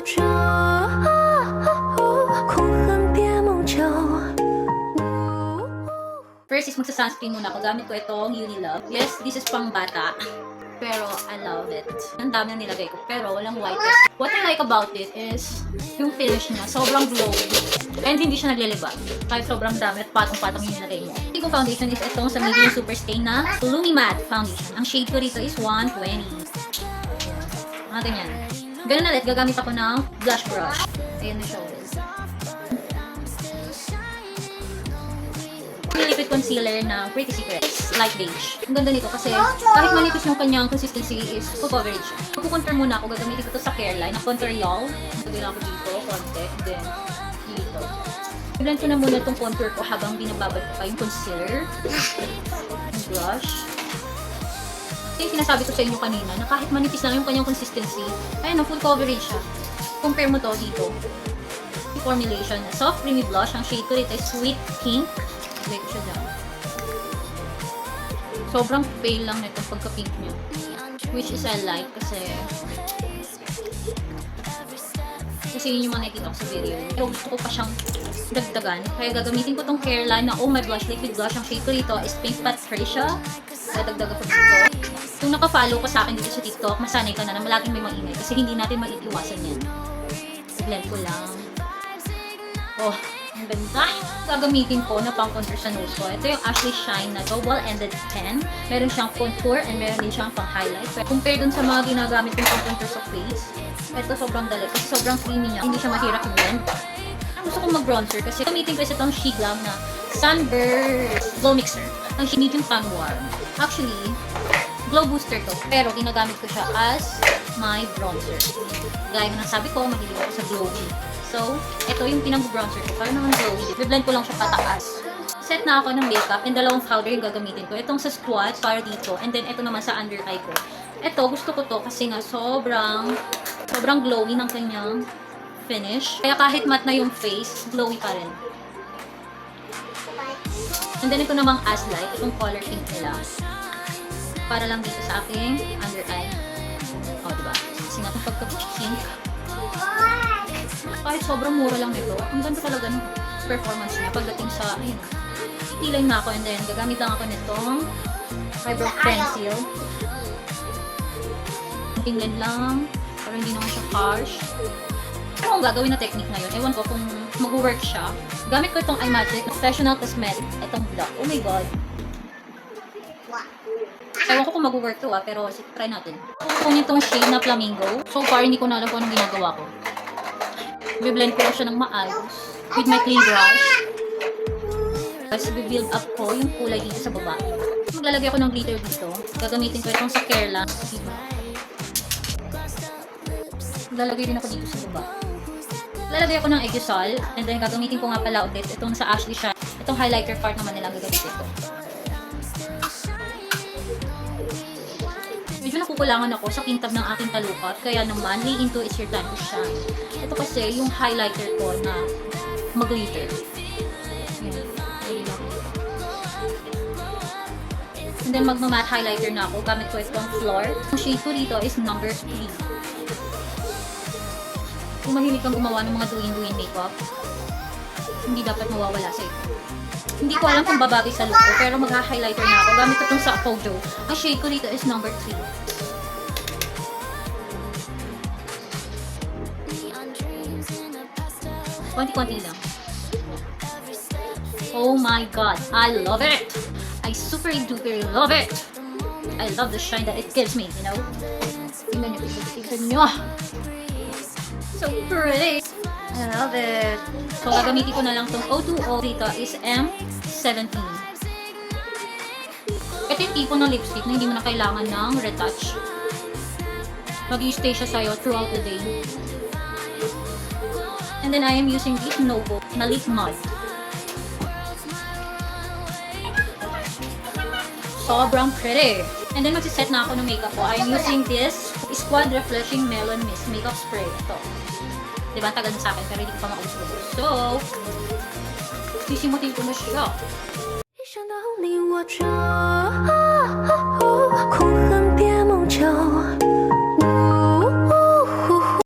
着，空恨别梦久。 First is magsa-sunscreen muna ako. Gamit ko itong Unilove. Yes, this is pang bata. Pero I love it. Ang dami na nilagay ko. Pero walang white. What I like about it is yung finish niya. Sobrang glowing. And hindi siya naglilibag. Kahit sobrang dami at patong-patong yung nilagay mo. Yung foundation is itong sa medium super stain na Lumi Matte Foundation. Ang shade ko rito is 120. Mga ganyan. Ganun na ulit. Gagamit ako ng blush brush. Ayan na siya ulit. Liquid concealer na Pretty Secret. Light beige. Ang ganda nito kasi kahit manipis yung kanyang consistency is full coverage. Magpupunter muna ako. Gagamitin ko ito sa Careline na contour y'all. Gagawin ako dito, konti. Then, dito. I-blend ko na muna itong contour ko habang binababad ko pa yung concealer. Yung brush. Yung sinasabi ko sa inyo kanina na kahit manipis lang yung kanyang consistency, ayun, full coverage siya. Compare mo to dito. Yung formulation na soft creamy blush. Ang shade ko dito is Sweet Pink. Lagay ko siya dyan. Sobrang pale lang nito pagka-pink niya. Which is I like kasi yun yung mga nakikita ko sa video. Pero gusto ko pa siyang dagdagan. Kaya gagamitin ko tong Careline na Oh My Blush Liquid Blush. Ang shade ko dito is Pink Patricia. Kaya dagdagan ko dito. Kung naka-follow ka sa akin dito sa TikTok, masanay ka na malaging may maingay. Kasi hindi natin maiiwasan yan. Blend ko lang. Oh, ang ganda. Gagamitin ko na pang contour sa nose ko. Ito yung Ashley Shine na double-ended pen. Meron siyang contour and meron din siyang pang highlight. Pero compare dun sa mga ginagamit kong pang contour sa face, ito sobrang dali kasi sobrang creamy niya. Hindi siya mahirap i-blend. Gusto kong mag-bronzer kasi gamitin ko isa itong Shiglam na Sunburst Glow Mixer. Ang medium tan warm. Actually, glow booster to. Pero ginagamit ko siya as my bronzer. Gaya ng sabi ko, mahilig ako sa glowy. So, ito yung pinag-bronzer ko. Para naman glowy. I-blend ko lang siya pataas. Set na ako ng makeup and dalawang powder yung gagamitin ko. Itong sa squat para dito. And then, ito naman sa under eye ko. Ito, gusto ko to kasi nga sobrang glowy ng kanyang finish. Kaya kahit matte na yung face, glowy pa rin. And then, ito namang as light. Itong color pink nila. Para lang dito sa aking under eye. O, diba? Kasi nga itong pagka-pink. Kahit sobrang mura lang nito, ang ganda talaga ng performance niya pagdating sa, ayun, titilan na ako and then gagamit lang ako nitong eyebrow pencil. Tingnan lang, para hindi naman siya harsh. Ano ang gagawin na technique na yun? Ewan ko kung mag-work siya. Gamit ko itong iMagic Professional Cosmetic, itong black. Oh my god. Ewan ko kung mag-work to pero try natin. Kukunin itong shade na Flamingo. So far, hindi ko na alam kung anong ginagawa ko. I-blend ko siya ng maayos with my clean brush. Tapos i-build up ko yung kulay dito sa baba. Maglalagay ako ng glitter dito. Gagamitin ko itong sa Careline. Maglalagay din ako dito sa baba. Lalagay ako ng Aegosol. And then gagamitin ko nga pala ulit itong sa Ashley Shine. Itong highlighter part naman nila gagamitin ko. Medyo nakukulangan ako sa kintab ng aking talukat. Kaya naman, lay into it's your time to shine. Ito kasi yung highlighter ko na mag-glitter. And then mag-matte highlighter na ako. Gamit ko itong Floor. Ang shade ko dito is number 3. Kung mahilig kang gumawa ng mga duin-duin makeup, hindi dapat mawawala sa ito. Hindi ko alam kung babagay sa look ko, pero mag-highlighter na ako. Gamit ko itong sa Pojo. Ang shade ko dito is number 3. Konti-konti lang. Oh my god, I love it! I super duper love it! I love the shine that it gives me, you know? Tingnan nyo. So pretty! I love it! So, gagamitin ko na lang itong O2O. Dito is M17. Ito yung tipo ng lipstick na hindi mo na kailangan ng retouch. Mag-i-stay siya sa'yo throughout the day. And then, I am using this Novo na lip mud. Sobrang pretty! And then, magsiset na ako ng makeup ko. I am using this Squad Refreshing Melon Mist Makeup Spray. Ito. Diba, tagal na sa akin, pero hindi ko pa maubos-ubos. So, sisimutin ko na siya. 一想到你，我就空恨别梦久。